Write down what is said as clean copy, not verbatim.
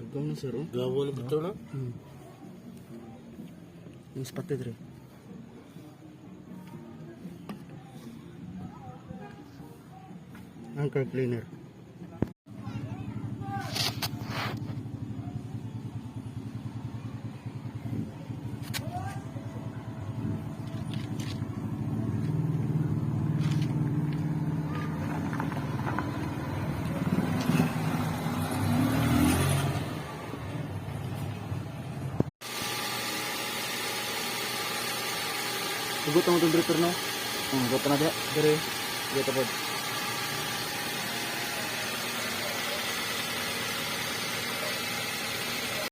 Gaw na sir, oh. Gawa na betul na. Yung spot dito. Anchor cleaner. Hugot ang itong dripper, no? Hugot na dia. Dire. Hugot na po.